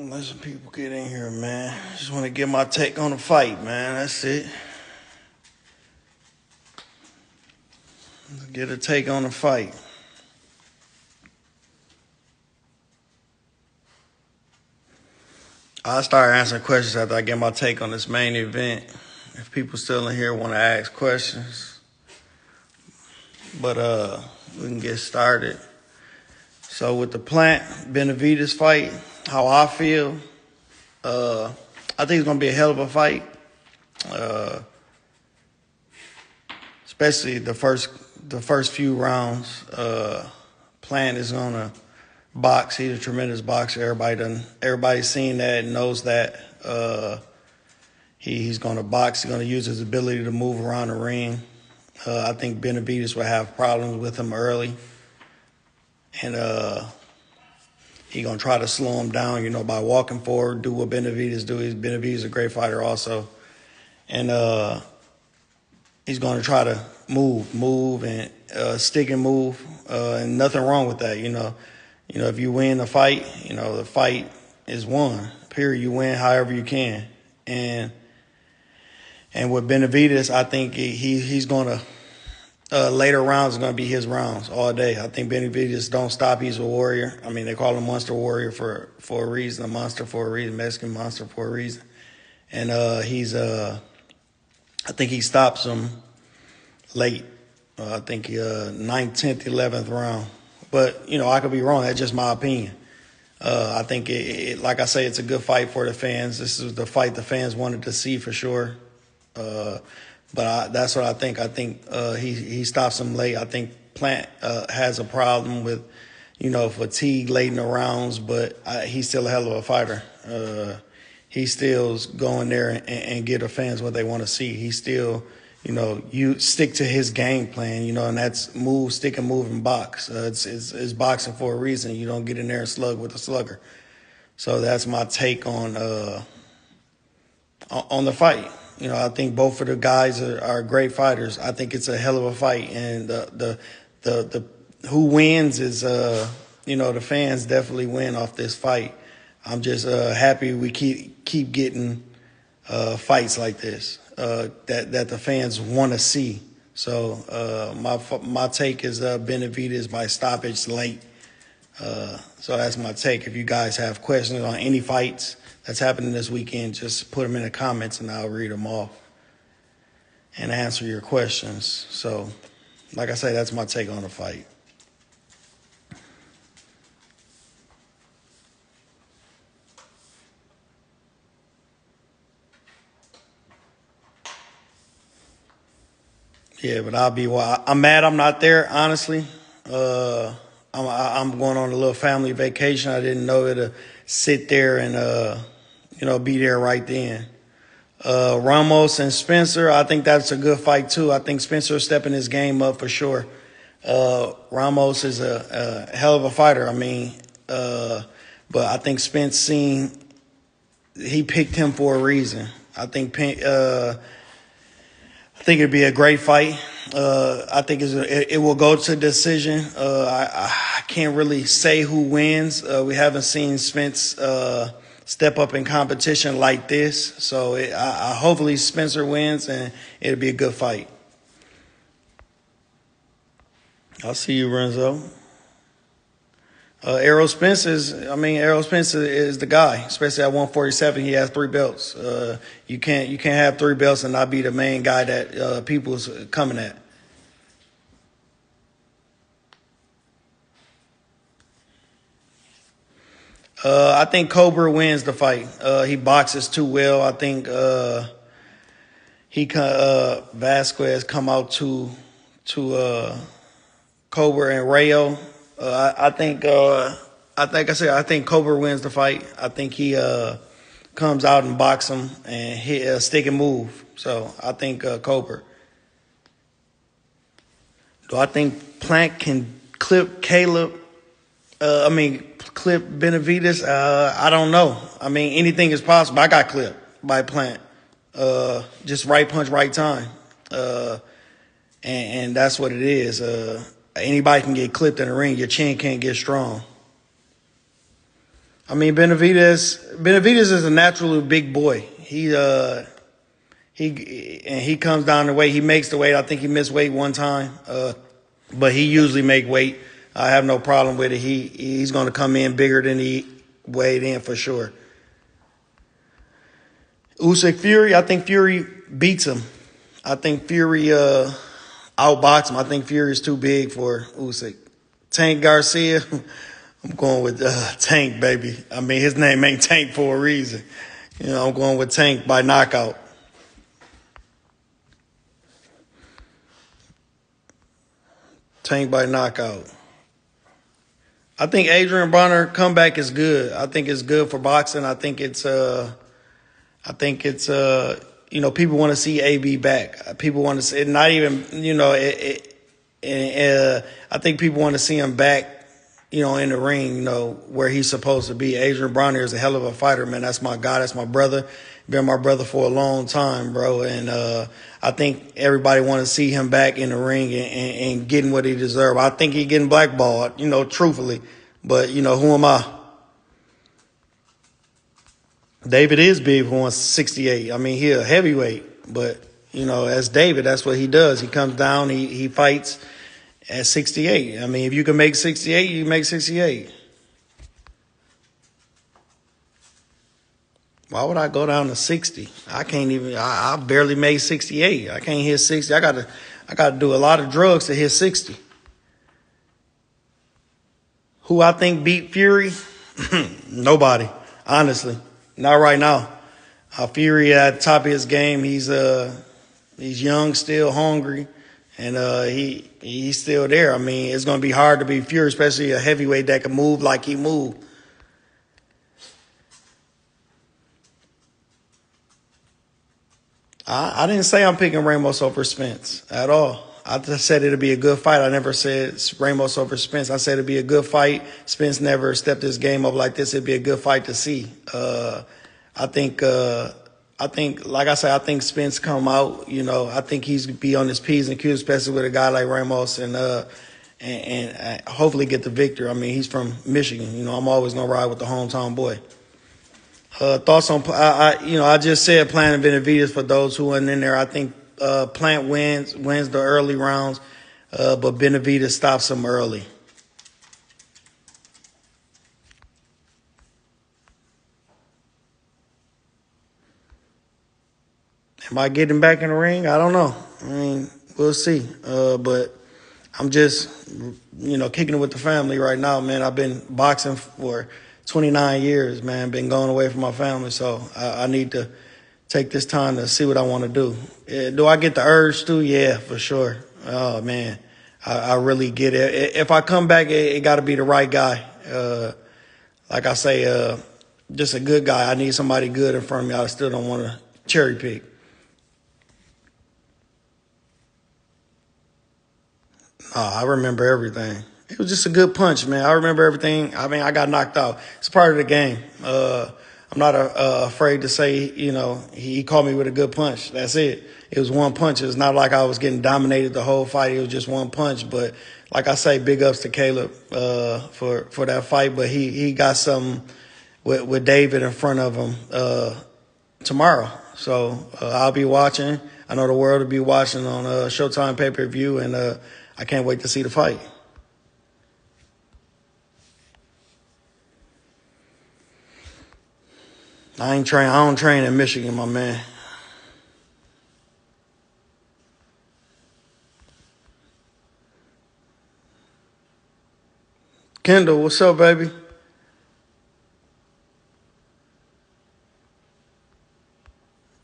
Let some people get in here, man. Just want to get my take on the fight, man. That's it. Get a take on the fight. I'll start answering questions after I get my take on this main event. If people still in here want to ask questions. But we can get started. So with the Benavidez fight, how I feel, I think it's going to be a hell of a fight. Especially the first few rounds. Plant is going to box. He's a tremendous boxer. Everybody's seen that and knows that. He's going to box. He's going to use his ability to move around the ring. I think Benavidez will have problems with him early. And he's going to try to slow him down, by walking forward, do what Benavidez do. Benavidez is a great fighter also. And he's going to try to move and stick and move. And nothing wrong with that, if you win the fight, the fight is won. Period. You win however you can. And with Benavidez, I think he's going to later rounds are going to be his rounds all day. I think Benavidez don't stop. He's a warrior. I mean, they call him Monster Warrior for a reason, a monster for a reason, Mexican monster for a reason. And I think he stops him late. I think 9th, 10th, 11th round. But, I could be wrong. That's just my opinion. I think, like I say, it's a good fight for the fans. This is the fight the fans wanted to see for sure. But that's what I think. I think he stops him late. I think Plant has a problem with, fatigue late in the rounds, but he's still a hell of a fighter. He still's going there and get the fans what they want to see. He still, you stick to his game plan, and that's move, stick and move and box. It's boxing for a reason. You don't get in there and slug with a slugger. So that's my take on the fight. I think both of the guys are great fighters. I think it's a hell of a fight, and the who wins is the fans definitely win off this fight. I'm just happy we keep getting fights like this that the fans want to see. So my take is Benavidez by stoppage late. So that's my take. If you guys have questions on any fights that's happening this weekend, just put them in the comments and I'll read them off and answer your questions. So, like I say, that's my take on the fight. Yeah, but I'm mad I'm not there, honestly. I'm going on a little family vacation. I didn't know to sit there and be there right then. Ramos and Spencer, I think that's a good fight too. I think Spencer is stepping his game up for sure. Ramos is a hell of a fighter. I mean, but I think Spence he picked him for a reason. I think it'd be a great fight. I think it will go to decision. I can't really say who wins. We haven't seen Spence step up in competition like this. So hopefully Spencer wins and it'll be a good fight. I'll see you, Renzo. Errol Spence is the guy, especially at 147. He has 3 belts. You can't have 3 belts and not be the main guy that people's coming at. I think Cobra wins the fight. He boxes too well. I think Vasquez come out to Cobra and Rayo. I think Cobra wins the fight. I think he comes out and box him and hit stick and move. So I think Cobra. Do I think Plant can clip clip Benavidez? I don't know. I mean, anything is possible. I got clipped by Plant. Just right punch, right time. And that's what it is. Anybody can get clipped in the ring. Your chin can't get strong. I mean, Benavidez is a naturally big boy. He comes down the weight. He makes the weight. I think he missed weight one time, but he usually make weight. I have no problem with it. He's going to come in bigger than he weighed in for sure. Usyk Fury, I think Fury beats him. I think Fury outbox him. I think Fury is too big for Usyk. Tank Garcia, I'm going with Tank, baby. I mean, his name ain't Tank for a reason. You know, I'm going with Tank by knockout. Tank by knockout. I think Adrian Bronner comeback is good. I think it's good for boxing. I think it's you know, people want to see AB back. People want to see it, not even, you know, I think people want to see him back, you know, in the ring, you know, where he's supposed to be. Adrian Bronner is a hell of a fighter, man. That's my guy. That's my brother. Been my brother for a long time, bro. And I think everybody want to see him back in the ring and getting what he deserves. I think he's getting blackballed, you know, truthfully. But, you know, who am I? David is big for 168. I mean, he's a heavyweight. But, you know, as David, that's what he does. He comes down, he fights at 68. I mean, if you can make 68, you make 68. Why would I go down to 60? I can't even. I barely made 68. I can't hit 60. I got to do a lot of drugs to hit 60. Who I think beat Fury? Nobody. Honestly, not right now. Fury at the top of his game. He's young, still hungry, and he's still there. I mean, it's gonna be hard to beat Fury, especially a heavyweight that can move like he moved. I didn't say I'm picking Ramos over Spence at all. I just said it'd be a good fight. I never said Ramos over Spence. I said it'd be a good fight. Spence never stepped his game up like this. It'd be a good fight to see. I think, like I said, I think Spence come out. You know, I think he's be on his P's and Q's, especially with a guy like Ramos, and hopefully get the victor. I mean, he's from Michigan. You know, I'm always gonna ride with the hometown boy. Thoughts on I just said Plant and Benavidez for those who weren't in there. I think Plant wins the early rounds, but Benavidez stops him early. Am I getting back in the ring? I don't know. I mean, we'll see. But I'm just, you know, kicking it with the family right now, man. I've been boxing for 29 years, man. Been going away from my family, so I need to take this time to see what I want to do. Do I get the urge to? Yeah, for sure. Oh, man, I really get it. If I come back, it got to be the right guy. Like I say, just a good guy. I need somebody good in front of me. I still don't want to cherry pick. I remember everything. It was just a good punch, man. I remember everything. I mean, I got knocked out. It's part of the game. I'm not afraid to say, you know, he caught me with a good punch. That's it. It was one punch. It's not like I was getting dominated the whole fight. It was just one punch. But like I say, big ups to Caleb for that fight. But he got something with David in front of him tomorrow. So I'll be watching. I know the world will be watching on Showtime pay-per-view, and I can't wait to see the fight. I don't train in Michigan, my man. Kendall, what's up, baby?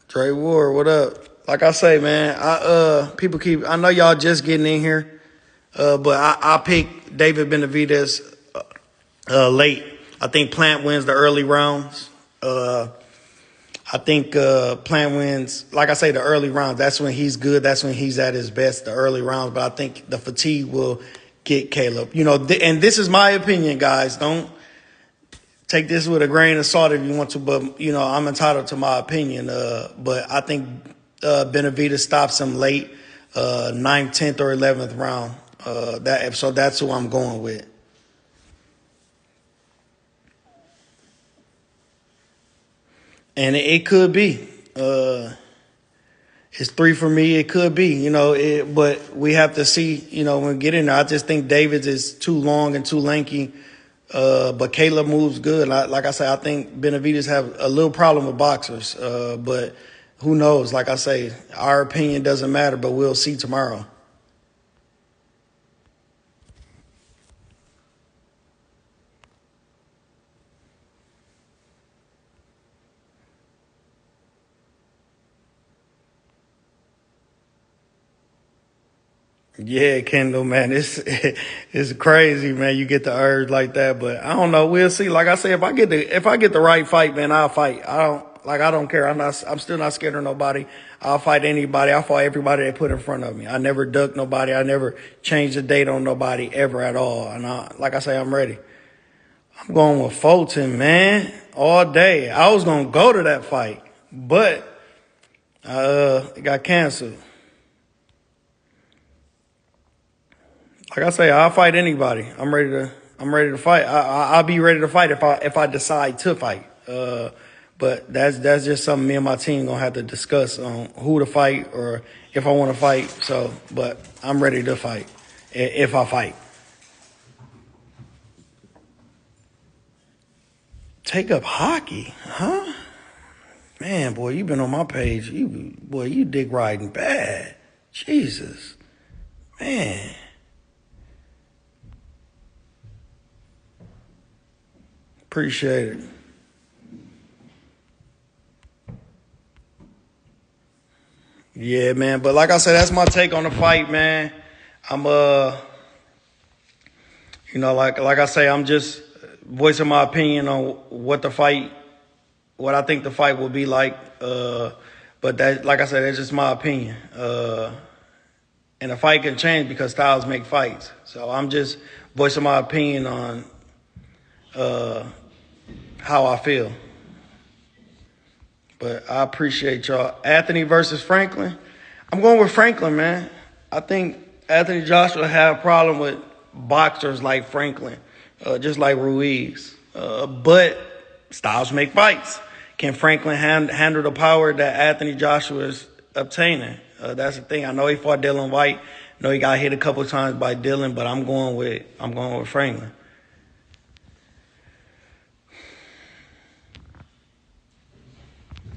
Dre Ward, what up? Like I say, man, I know y'all just getting in here, but I picked David Benavidez late. I think Plant wins the early rounds. I think Plant wins, like I say, the early rounds. That's when he's good. That's when he's at his best, the early rounds. But I think the fatigue will get Caleb. You know, and this is my opinion, guys. Don't take this with a grain of salt if you want to, but, you know, I'm entitled to my opinion. But I think Benavidez stops him late, 9th, 10th, or 11th round. So that's who I'm going with. And it could be. It's 3 for me. It could be, but we have to see, when we get in there. I just think David's is too long and too lanky. But Caleb moves good. Like I say, I think Benavidez have a little problem with boxers. But who knows? Like I say, our opinion doesn't matter, but we'll see tomorrow. Yeah, Kendall, man, it's crazy, man. You get the urge like that, but I don't know. We'll see. Like I say, if I get the right fight, man, I'll fight. I don't care. I'm still not scared of nobody. I'll fight anybody. I'll fight everybody they put in front of me. I never duck nobody. I never change the date on nobody ever at all. And like I say, I'm ready. I'm going with Fulton, man, all day. I was gonna go to that fight, but it got canceled. Like I say, I'll fight anybody. I'm ready to fight. I'll be ready to fight if I decide to fight. But that's just something me and my team gonna have to discuss on who to fight or if I want to fight. So, but I'm ready to fight if I fight. Take up hockey, huh? Man, boy, you been on my page. You dick riding bad. Jesus, man. Appreciate it. Yeah, man. But like I said, that's my take on the fight, man. I'm like I say, I'm just voicing my opinion on what I think the fight will be like. But that, like I said, that's just my opinion. And a fight can change because styles make fights. So I'm just voicing my opinion on how I feel. But I appreciate y'all. Anthony versus Franklin. I'm going with Franklin, man. I think Anthony Joshua had a problem with boxers like Franklin, just like Ruiz. But styles make fights. Can Franklin handle the power that Anthony Joshua is obtaining? That's the thing. I know he fought Dylan White. I know he got hit a couple times by Dylan, but I'm going with Franklin.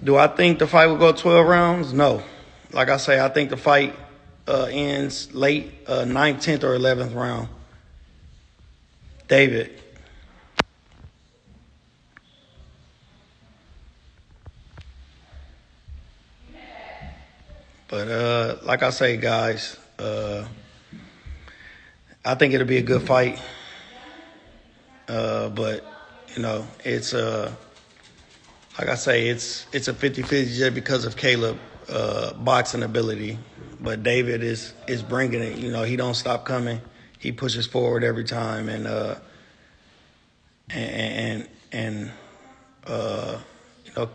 Do I think the fight will go 12 rounds? No. Like I say, I think the fight ends late 9th, 10th, or 11th round. David. But like I say, guys, I think it'll be a good fight. But, it's like I say, it's a 50-50 just because of Caleb boxing ability. But David is bringing it. He don't stop coming. He pushes forward every time and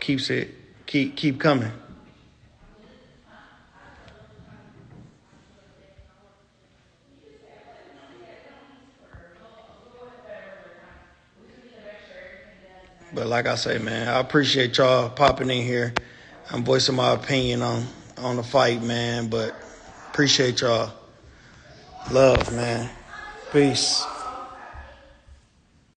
keeps it keep coming. But like I say, man, I appreciate y'all popping in here. I'm voicing my opinion on the fight, man. But appreciate y'all. Love, man. Peace.